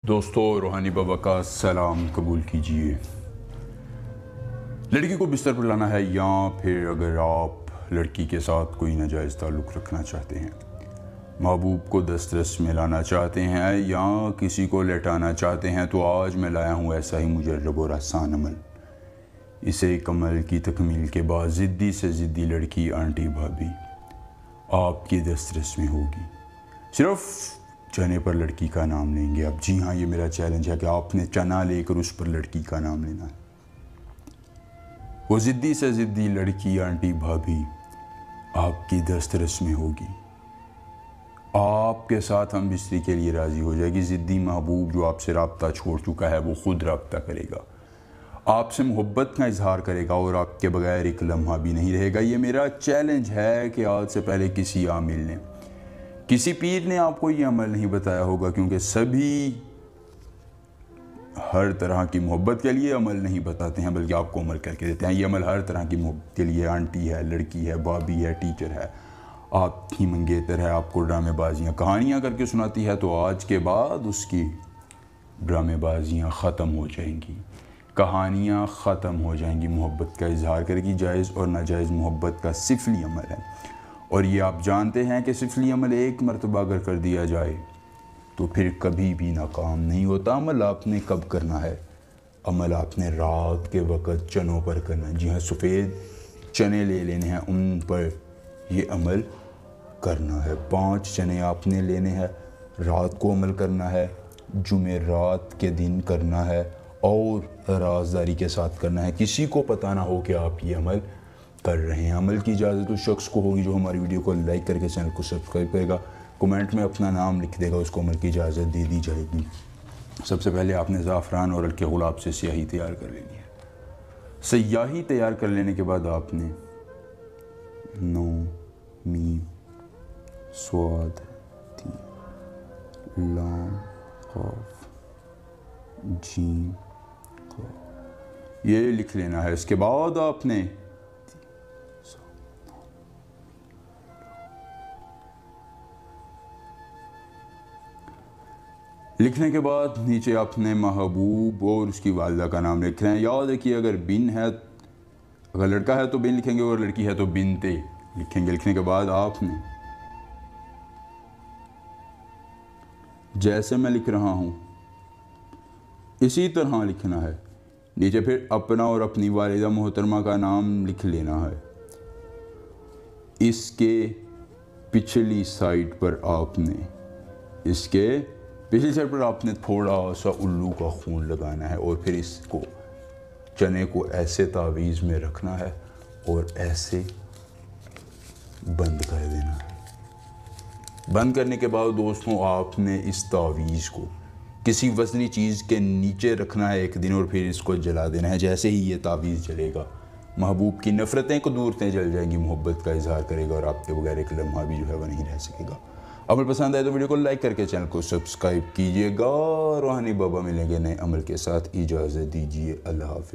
दोस्तों, रूहानी बाबा का सलाम कबूल कीजिए। लड़की को बिस्तर पर लाना है या फिर अगर आप लड़की के साथ कोई नाजायज़ ताल्लुक़ रखना चाहते हैं, महबूब को दस्तरस में लाना चाहते हैं या किसी को लेटाना चाहते हैं, तो आज मैं लाया हूँ ऐसा ही मुजर्रब और आसान अमल। इसे एक अमल की तकमील के बाद ज़िद्दी से ज़िद्दी लड़की, आंटी, भाभी आपकी दस्तरस में होगी। सिर्फ़ चने पर लड़की का नाम लेंगे आप। जी हाँ, ये मेरा चैलेंज है कि आपने चना लेकर उस पर लड़की का नाम लेना है। वो ज़िद्दी से ज़िद्दी लड़की, आंटी, भाभी आपकी दस्तरस में होगी। आपके साथ हम बिस्तरी के लिए राज़ी हो जाएगी। ज़िद्दी महबूब जो आपसे राब्ता छोड़ चुका है, वो ख़ुद राब्ता करेगा, आपसे मोहब्बत का इजहार करेगा और आपके बगैर एक लम्हा भी नहीं रहेगा। ये मेरा चैलेंज है कि आज से पहले किसी आमिल ने, किसी पीर ने आपको ये अमल नहीं बताया होगा, क्योंकि सभी हर तरह की मोहब्बत के लिए अमल नहीं बताते हैं, बल्कि आपको अमल करके देते हैं। ये अमल हर तरह की मोहब्बत के लिए, आंटी है, लड़की है, भाभी है, टीचर है, आपकी मंगेतर है, आपको ड्रामेबाजियाँ, कहानियाँ करके सुनाती है, तो आज के बाद उसकी ड्रामेबाजियाँ ख़त्म हो जाएंगी, कहानियाँ ख़त्म हो जाएंगी। मोहब्बत का इजहार करेगी। जायज़ और नाजायज़ मोहब्बत का सिफली अमल है, और ये आप जानते हैं कि सिफली अमल एक मरतबा अगर कर दिया जाए तो फिर कभी भी नाकाम नहीं होता। अमल आपने कब करना है? अमल आपने रात के वक़्त चनों पर करना है। जी हाँ, सफ़ेद चने ले लेने हैं, उन पर ये अमल करना है। 5 चने आपने लेने हैं, रात को अमल करना है, जुमे रात के दिन करना है और राज़दारी के साथ करना है। किसी को पता ना हो कि आप ये अमल कर रहे हैं। अमल की इजाज़त उस शख्स को होगी जो हमारी वीडियो को लाइक करके चैनल को सब्सक्राइब करेगा, कमेंट में अपना नाम लिख देगा, उसको अमल की इजाज़त दे दी जाएगी। सबसे पहले आपने ज़ाफ़रान और हल्के गुलाब से स्याही तैयार कर लेनी है। स्याही तैयार कर लेने के बाद आपने नो, मीम, स्वाद, ती, लाम, क़ाफ, जीम, क़ाफ ये लिख लेना है। इसके बाद आपने लिखने के बाद नीचे आपने महबूब और उसकी वालिदा का नाम लिख रहे हैं। याद रखिए, अगर बिन है, अगर लड़का है तो बिन लिखेंगे और लड़की है तो बिनते लिखेंगे। लिखने के बाद आपने जैसे मैं लिख रहा हूँ इसी तरह लिखना है। नीचे फिर अपना और अपनी वालिदा मोहतरमा का नाम लिख लेना है। इसके पिछली साइड पर आपने थोड़ा सा उल्लू का खून लगाना है और फिर इसको, चने को ऐसे तावीज़ में रखना है और ऐसे बंद कर देना है। बंद करने के बाद दोस्तों, आपने इस तावीज़ को किसी वज़नी चीज़ के नीचे रखना है एक दिन और फिर इसको जला देना है। जैसे ही ये तावीज़ जलेगा, महबूब की नफ़रतें कुदूरतें जल जाएंगी, मोहब्बत का इजहार करेगा और आपके बगैर एक लम्हा भी जो है वह नहीं रह सकेगा। अमल पसंद आए तो वीडियो को लाइक करके चैनल को सब्सक्राइब कीजिएगा। रूहानी बाबा मिलेंगे नए अमल के साथ। इजाज़त दीजिए। अल्लाह हाफ़िज़।